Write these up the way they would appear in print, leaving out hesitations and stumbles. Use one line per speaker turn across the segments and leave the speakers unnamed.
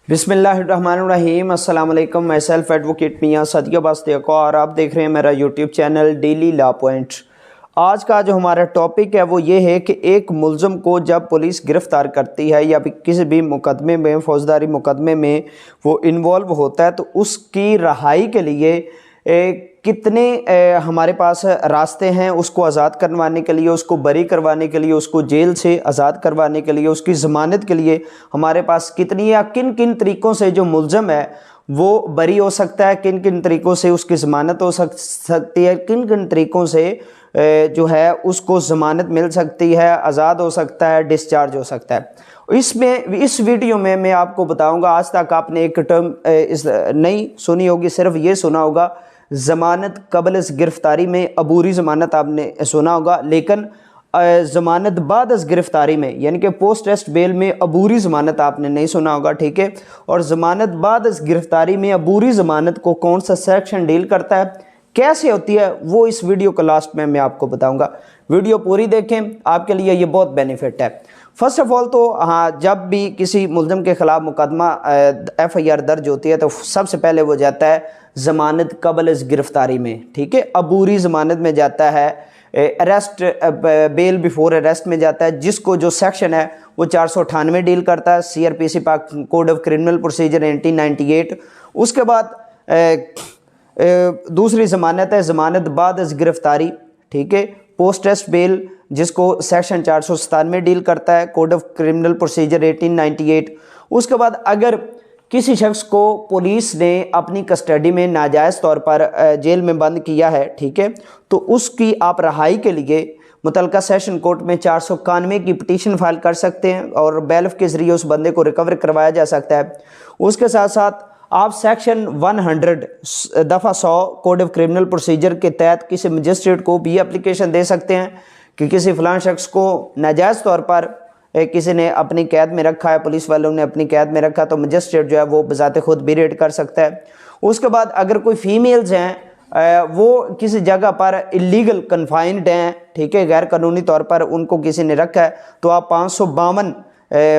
बिस्मिल्लाहिर्रहमानिर्रहीम। अस्सलाम वालेकुम। मैं सेल्फ एडवोकेट मियां सदिया बस्तिया और आप देख रहे हैं मेरा YouTube channel daily law point. आज का जो हमारा टॉपिक है वो ये है कि एक मुल्ज़िम को जब पुलिस गिरफ़्तार करती है या किसी भी मुकदमे में, फौजदारी मुकदमे में वो इन्वॉल्व होता है, तो उसकी रहाई के लिए कितने हमारे पास रास्ते हैं उसको आज़ाद करवाने के लिए, उसको बरी करवाने के लिए, उसको जेल से आज़ाद करवाने के लिए, उसकी ज़मानत के लिए हमारे पास कितनी या किन किन तरीक़ों से जो मुल्ज़िम है वो बरी हो सकता है, किन किन तरीक़ों से उसकी ज़मानत हो सकती है, किन किन तरीक़ों से जो है उसको ज़मानत मिल सकती है, आज़ाद हो सकता है, डिस्चार्ज हो सकता है। इस वीडियो में मैं आपको बताऊंगा। आज तक आपने एक टर्म नहीं सुनी होगी, सिर्फ ये सुना होगा ज़मानत कबल गिरफ़्तारी में, अबूरी ज़मानत आपने सुना होगा, लेकिन ज़मानत बाद गिरफ़्तारी में यानी कि पोस्ट टेस्ट बेल में अबूरी ज़मानत आपने नहीं सुना होगा, ठीक है। और ज़मानत बाद गिरफ़्तारी में अबूरी ज़मानत को कौन सा सेक्शन डील करता है, कैसे होती है, वो इस वीडियो को लास्ट में मैं आपको बताऊंगा। वीडियो पूरी देखें, आपके लिए ये बहुत बेनिफिट है। फर्स्ट ऑफ ऑल तो हाँ, जब भी किसी मुल्ज़िम के ख़िलाफ़ मुकदमा FIR दर्ज होती है तो सबसे पहले वो जाता है ज़मानत कबल गिरफ़्तारी में, ठीक है। अबूरी ज़मानत में जाता है, अरेस्ट बेल बिफोर अरेस्ट में जाता है, जिसको जो सेक्शन है वो 498 डील करता है, CRPC पाक कोड ऑफ क्रिमिनल प्रोसीजर 1998। उसके बाद दूसरी ज़मानत है ज़मानत बाद गिरफ़्तारी, ठीक है, पोस्ट टेस्ट बेल, जिसको सेक्शन 497 डील करता है, कोड ऑफ क्रिमिनल प्रोसीजर 1898। उसके बाद अगर किसी शख्स को पुलिस ने अपनी कस्टडी में नाजायज़ तौर पर जेल में बंद किया है, ठीक है, तो उसकी आप रहाई के लिए मुतलका सेशन कोर्ट में 491 की पिटीशन फाइल कर सकते हैं और बैलफ के ज़रिए उस बंदे को रिकवर करवाया जा सकता है। उसके साथ साथ आप सेक्शन 100 दफ़ा 100 कोड ऑफ क्रिमिनल प्रोसीजर के तहत किसी मजिस्ट्रेट को भी एप्लीकेशन दे सकते हैं कि किसी फ़लाँ शख्स को नाजायज़ तौर पर किसी ने अपनी कैद में रखा है, पुलिस वालों ने अपनी कैद में रखा, तो मजिस्ट्रेट जो है वो बज़ाते खुद भी रेड कर सकता है। उसके बाद अगर कोई फ़ीमेल्स हैं वो किसी जगह पर इलीगल कन्फाइंड हैं, ठीक है, गैर कानूनी तौर पर उनको किसी ने रखा है, तो आप 552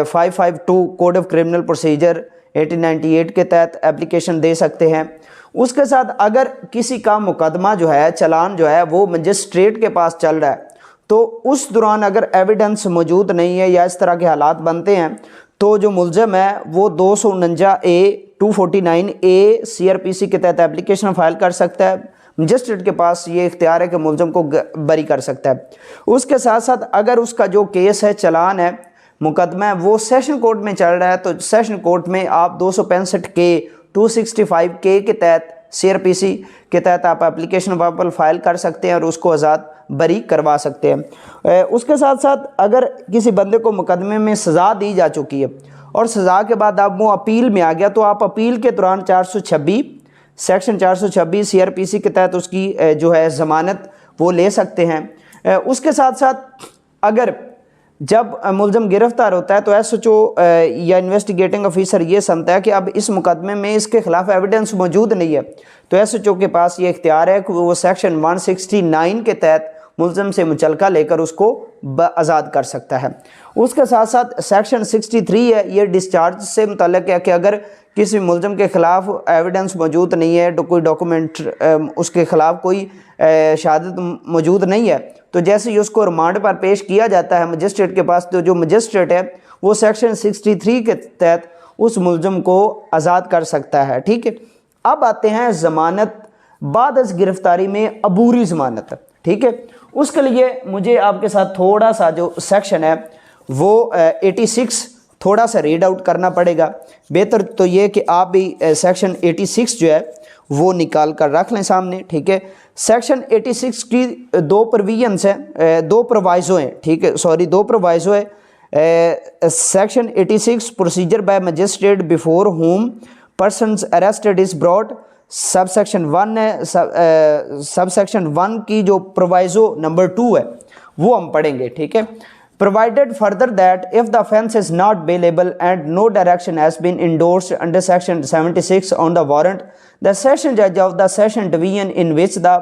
552 कोड ऑफ क्रिमिनल प्रोसीजर 1898 के तहत एप्लीकेशन दे सकते हैं। उसके साथ अगर किसी का मुकदमा जो है, चालान जो है वो मजिस्ट्रेट के पास चल रहा है, तो उस दौरान अगर एविडेंस मौजूद नहीं है या इस तरह के हालात बनते हैं, तो जो मुल्ज़िम है वो 249A 249A CRPC के तहत एप्लीकेशन फाइल कर सकता है। मजिस्ट्रेट के पास ये इख्तियार है कि मुल्ज़िम को बरी कर सकता है। उसके साथ साथ अगर उसका जो केस है, चालान है, मुकदमा है, वो सेशन कोर्ट में चल रहा है, तो सेशन कोर्ट में आप 265K 265K के तहत CRPC के तहत आप एप्लीकेशन वापस फाइल कर सकते हैं और उसको आज़ाद बरी करवा सकते हैं। उसके साथ साथ अगर किसी बंदे को मुकदमे में सज़ा दी जा चुकी है और सज़ा के बाद अब वो अपील में आ गया, तो आप अपील के दौरान 426 सेक्शन 426 CRPC के तहत उसकी जो है ज़मानत वो ले सकते हैं। उसके साथ साथ अगर जब मुल्ज़िम गिरफ़्तार होता है तो SHO या इन्वेस्टिगेटिंग ऑफिसर ये समझता है कि अब इस मुकदमे में इसके ख़िलाफ़ एविडेंस मौजूद नहीं है, तो SHO के पास ये इख्तियार है कि वो सेक्शन 169 के तहत मुल्ज़िम से मुचलका लेकर उसको आज़ाद कर सकता है। उसके साथ साथ सेक्शन 63 है, ये डिस्चार्ज से मुतल्लिक़ है कि अगर किसी मुल्ज़िम के ख़िलाफ़ एविडेंस मौजूद नहीं है, तो कोई डॉक्यूमेंट उसके ख़िलाफ़ कोई शहादत मौजूद नहीं है, तो जैसे ही उसको रिमांड पर पेश किया जाता है मजिस्ट्रेट के पास, तो जो मजिस्ट्रेट है वो सेक्शन 63 के तहत उस मुल्ज़िम को आज़ाद कर सकता है, ठीक है। अब आते हैं ज़मानत बाद गिरफ़्तारी में अबूरी ज़मानत, ठीक है। उसके लिए मुझे आपके साथ थोड़ा सा जो सेक्शन है वो 86 थोड़ा सा रीड आउट करना पड़ेगा। बेहतर तो ये कि आप भी सेक्शन 86 जो है वो निकाल कर रख लें सामने, ठीक है। सेक्शन 86 की दो प्रोविजंस हैं, दो प्रोवाइजो हैं, ठीक है, सॉरी, दो प्रोवाइजो है। Section 86 procedure bye magistrate before home persons arrested is brought, sub section 1 है। सब सेक्शन 1 की जो प्रोवाइजो नंबर 2 है वो हम पढ़ेंगे, ठीक है। Provided further that if the offence is not bailable and no direction has been endorsed under section 76 on the warrant, the session judge of the session division in which the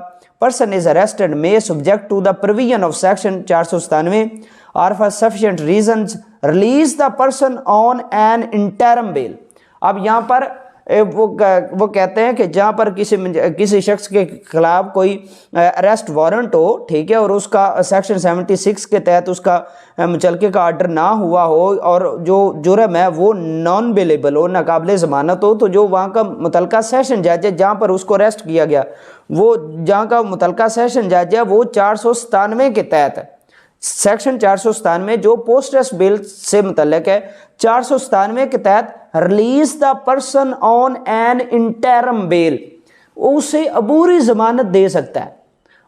person is arrested may subject to the provision of section 497 or for sufficient reasons release the person on an interim bail अब यहाँ पर वो कहते हैं कि जहाँ पर किसी शख्स के खिलाफ कोई अरेस्ट वारंट हो, ठीक है, और उसका सेक्शन 76 के तहत उसका मुचलके का आर्डर ना हुआ हो और जो जुर्म है वो नॉन बेलेबल हो, नाकाबिले ज़मानत हो, तो जो वहाँ का मुतलका सेशन जज है जहाँ पर उसको अरेस्ट किया गया, वो जहाँ का मुतलका सेशन जज है वो 497 के तहत है, सेक्शन 497 जो पोस्ट अरेस्ट बेल से मुतल्लिक है, 497 के तहत release the person on an interim bail, उसे अबूरी जमानत दे सकता है,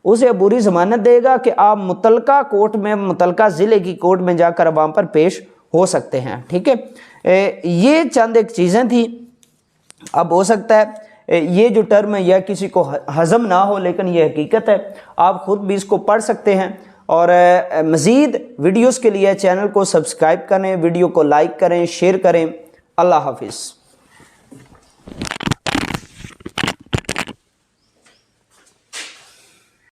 उसे अबूरी जमानत देगा कि आप मुतलका कोर्ट में, मुतलका ज़िले की कोर्ट में जाकर वहाँ पर पेश हो सकते हैं। ठीक है, ये चंद एक चीज़ें थी। अब हो सकता है ये जो टर्म है यह किसी को हजम ना हो, लेकिन ये हकीकत है, आप खुद भी इसको पढ़ सकते हैं। और मज़ीद वीडियोस के लिए चैनल को सब्सक्राइब करें, वीडियो को लाइक करें, शेयर करें। अल्लाह हाफिज़।